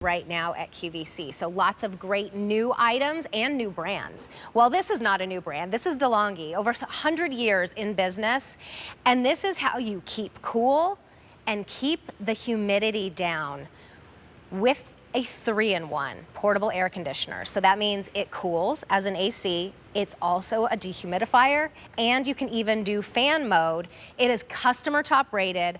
right now at QVC. So lots of great new items and new brands. Well, this is not a new brand. This is DeLonghi, over 100 years in business. And this is how you keep cool and keep the humidity down with a 3-in-1 portable air conditioner. So that means it cools as an AC. It's also a dehumidifier, and you can even do fan mode. It is customer top rated.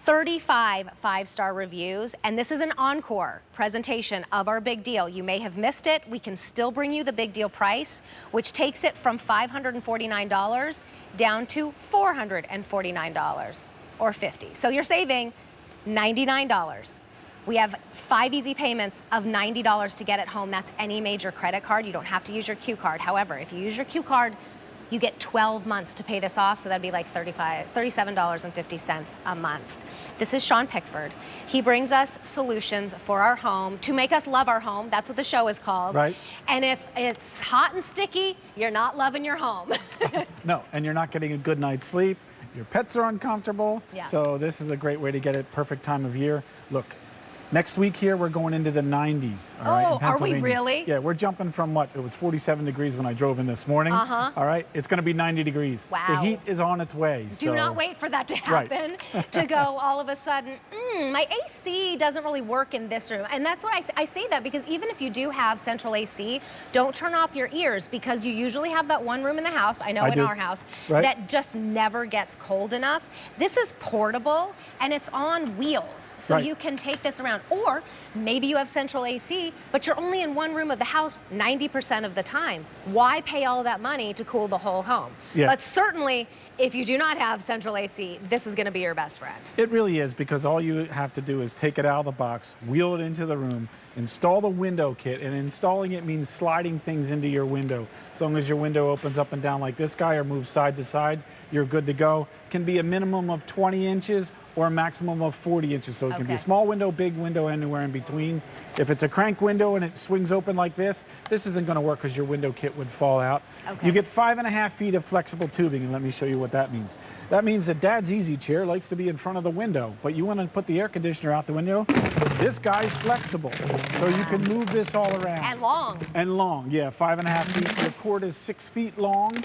35 5-star reviews, and this is an encore presentation of our big deal. You may have missed it. We can still bring you the big deal price, which takes it from $549 down to $449 or $50. So you're saving $99. We have 5 easy payments of $90 to get it home. That's any major credit card. You don't have to use your Q card. However, if you use your Q card, you get 12 months to pay this off, so that'd be like $37.50 a month. This is Sean Pickford. He brings us solutions for our home to make us love our home. That's what the show is called. Right. And if it's hot and sticky, you're not loving your home. No, and you're not getting a good night's sleep. Your pets are uncomfortable. Yeah. So this is a great way to get it perfect time of year. Look. Next week here, we're going into the 90s. All right, in are we Pennsylvania. really? Yeah, we're jumping from what? It was 47 degrees when I drove in this morning. All right, it's going to be 90 degrees. Wow. The heat is on its way. Do not wait for that to happen, to go all of a sudden, my AC doesn't really work in this room. And that's what I say that because even if you do have central AC, don't turn off your ears because you usually have that one room in the house, I know in our house, that just never gets cold enough. This is portable and it's on wheels. So you can take this around. Or maybe you have central AC, but you're only in one room of the house 90% of the time. Why pay all that money to cool the whole home? Yeah. But certainly, if you do not have central AC, this is going to be your best friend. It really is, because all you have to do is take it out of the box, wheel it into the room, install the window kit, and installing it means sliding things into your window. As long as your window opens up and down like this guy or moves side to side, you're good to go. Can be a minimum of 20 inches or a maximum of 40 inches. So it can be a small window, big window, anywhere in between. If it's a crank window and it swings open like this isn't going to work because your window kit would fall out. You get 5.5 feet of flexible tubing, and let me show you what that means. That means that Dad's easy chair likes to be in front of the window, but you want to put the air conditioner out the window. This guy's flexible, so you can move this all around. And long. And long, yeah, 5.5 feet. The cord is 6 feet long,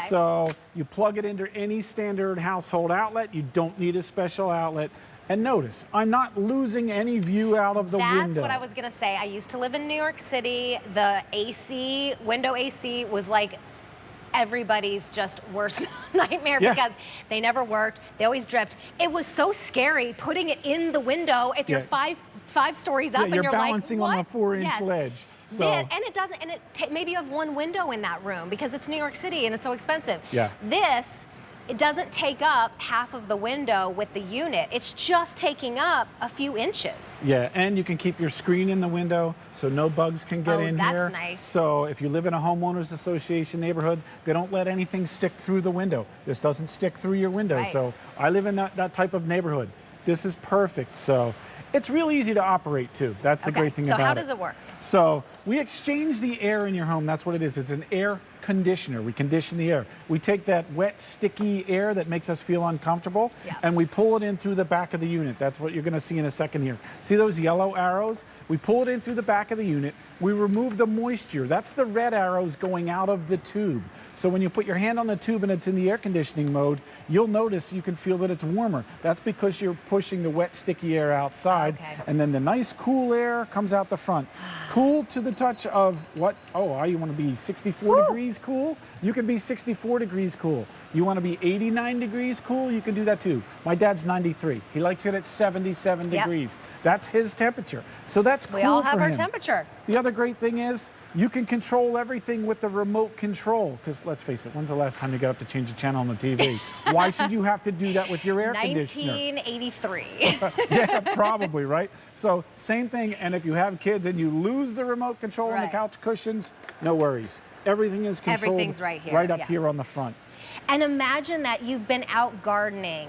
so you plug it into any standard household outlet. You don't need a special outlet. And notice, I'm not losing any view out of the window. That's what I was going to say. I used to live in New York City. The AC, window AC, was like everybody's just worst nightmare because they never worked. They always dripped. It was so scary putting it in the window if you're five stories up and you're balancing like, on a 4-inch ledge. So. And it doesn't, and maybe you have one window in that room because it's New York City and it's so expensive. This, it doesn't take up half of the window with the unit. It's just taking up a few inches. Yeah, and you can keep your screen in the window so no bugs can get in here. That's nice. So if you live in a homeowners association neighborhood, they don't let anything stick through the window. This doesn't stick through your window. So I live in that type of neighborhood. This is perfect. So it's real easy to operate too. That's the great thing about it. So how does it work? So we exchange the air in your home. That's what it is. It's an air conditioner. We condition the air. We take that wet, sticky air that makes us feel uncomfortable, and we pull it in through the back of the unit. That's what you're going to see in a second here. See those yellow arrows? We pull it in through the back of the unit. We remove the moisture. That's the red arrows going out of the tube. So when you put your hand on the tube and it's in the air conditioning mode, you'll notice you can feel that it's warmer. That's because you're pushing the wet, sticky air outside, and then the nice, cool air comes out the front. Cool to the touch of what? Oh, you want to be 64 degrees cool? You can be 64 degrees cool. You want to be 89 degrees cool? You can do that too. My dad's 93. He likes it at 77 degrees. That's his temperature. So that's cool for him. We all have our temperature. The other great thing is you can control everything with the remote control. Because let's face it, when's the last time you got up to change the channel on the TV? Why should you have to do that with your air conditioner? 1983. Yeah, probably, right? So same thing, and if you have kids and you lose the remote control on the couch cushions, no worries. Everything is controlled. Everything's right here. Right up here on the front. And imagine that you've been out gardening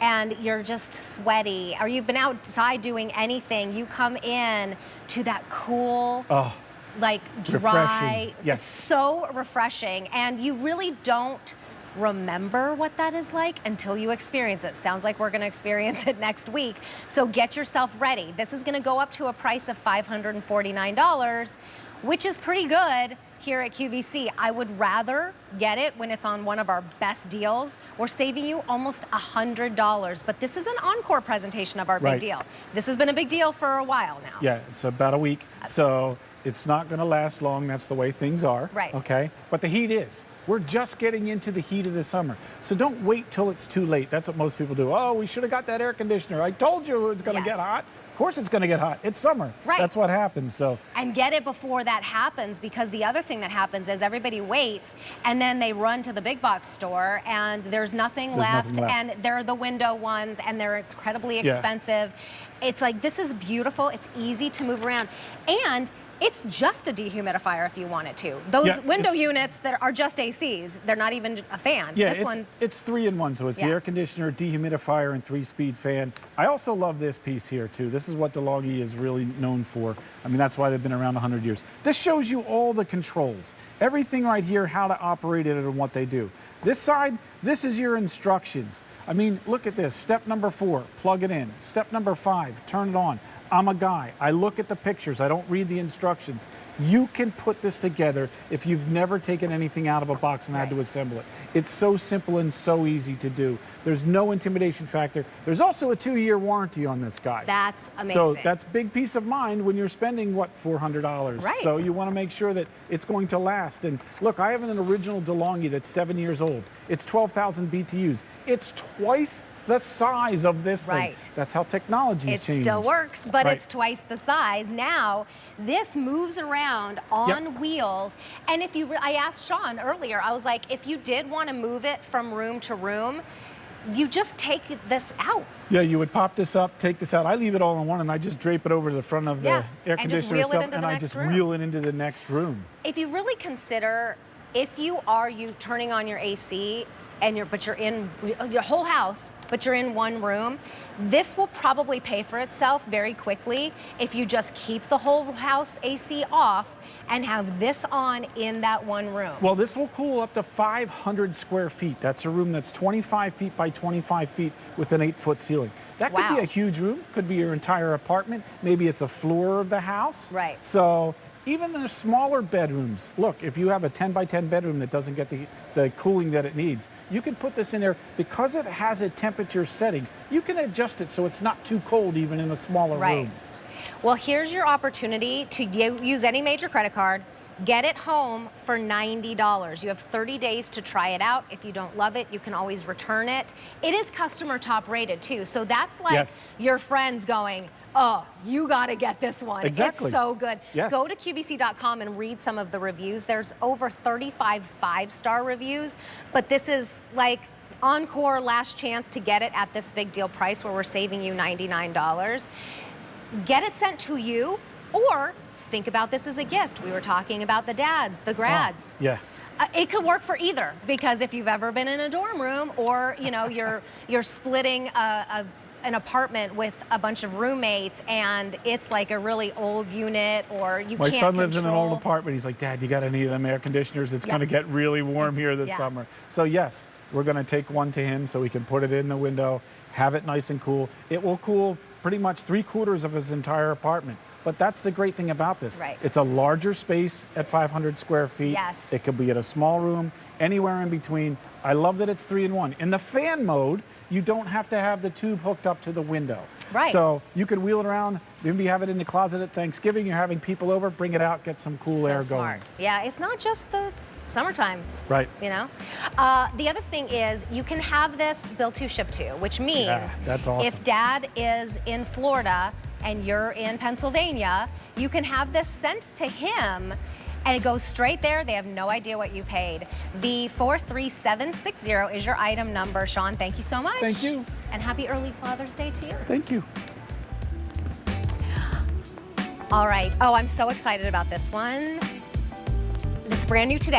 and you're just sweaty, or you've been outside doing anything. You come in to that cool, like dry, refreshing. Yes. It's so refreshing, and you really don't remember what that is like until you experience it. Sounds like we're going to experience it next week. So get yourself ready. This is going to go up to a price of $549, which is pretty good here at QVC. I would rather get it when it's on one of our best deals. We're saving you almost $100, but this is an encore presentation of our big deal. This has been a big deal for a while now. Yeah, it's about a week, so it's not going to last long. That's the way things are. Right. Okay, but the heat is. We're just getting into the heat of the summer. So don't wait till it's too late. That's what most people do. Oh, we should have got that air conditioner. I told you it was going to get hot. Of course it's going to get hot. It's summer. Right. That's what happens. So. And get it before that happens, because the other thing that happens is everybody waits and then they run to the big box store and there's nothing left. And they're the window ones and they're incredibly expensive. It's like, this is beautiful. It's easy to move around. And it's just a dehumidifier if you want it to. Those window units that are just ACs, they're not even a fan. Yeah, this one, it's 3-in-1, so it's the air conditioner, dehumidifier, and 3-speed fan. I also love this piece here too. This is what DeLonghi is really known for. I mean, that's why they've been around 100 years. This shows you all the controls. Everything right here, how to operate it and what they do. This side, this is your instructions. I mean, look at this. Step number 4, plug it in. Step number 5, turn it on. I'm a guy. I look at the pictures. I don't read the instructions. You can put this together if you've never taken anything out of a box and had to assemble it. It's so simple and so easy to do. There's no intimidation factor. There's also a 2-year warranty on this guy. That's amazing. So that's big peace of mind when you're spending, what, $400. Right. So you want to make sure that it's going to last. And look, I have an original DeLonghi that's 7 years old. It's 12,000 BTUs. It's twice the size of this thing. That's how technology changed. It still works, but it's twice the size. Now, this moves around on wheels. And if you, I asked Sean earlier, I was like, if you did want to move it from room to room, you just take this out. Yeah, you would pop this up, take this out. I leave it all in one and I just drape it over to the front of the air conditioner itself, and I just wheel it into the next room. If you really consider, if you are turning on your AC, and but you're in your whole house, but you're in one room, this will probably pay for itself very quickly if you just keep the whole house AC off and have this on in that one room. Well, this will cool up to 500 square feet. That's a room that's 25 feet by 25 feet with an 8-foot ceiling. That could be a huge room, could be your entire apartment. Maybe it's a floor of the house. Right. So even the smaller bedrooms, look, if you have a 10 by 10 bedroom that doesn't get the cooling that it needs, you can put this in there. Because it has a temperature setting, you can adjust it so it's not too cold even in a smaller room. Well, here's your opportunity to use any major credit card, get it home for $90. You have 30 days to try it out. If you don't love it, you can always return it. It is customer top rated too, so that's like your friends going, oh, you got to get this one. Exactly. It's so good. Yes. Go to QVC.com and read some of the reviews. There's over 35 5-star reviews, but this is like encore last chance to get it at this big deal price where we're saving you $99. Get it sent to you, or think about this as a gift. We were talking about the dads, the grads. It could work for either, because if you've ever been in a dorm room, or you know you're splitting an apartment with a bunch of roommates and it's like a really old unit, or you can't control. My son lives in an old apartment. He's like, Dad, you got any of them air conditioners? It's going to get really warm here this summer. So yes, we're going to take one to him so we can put it in the window, have it nice and cool. It will cool pretty much 3/4 of his entire apartment. But that's the great thing about this. It's a larger space at 500 square feet. It could be at a small room, anywhere in between. I love that it's 3-in-1. In the fan mode, you don't have to have the tube hooked up to the window. So you can wheel it around, maybe have it in the closet at Thanksgiving, you're having people over, bring it out, get some cool air going. Yeah, it's not just the summertime. You know? The other thing is you can have this built to, ship to, which means that's awesome. If Dad is in Florida and you're in Pennsylvania, you can have this sent to him and it goes straight there. They have no idea what you paid. The 43760 is your item number. Sean, thank you so much. Thank you. And happy early Father's Day to you. Thank you. All right. Oh, I'm so excited about this one. It's brand new today.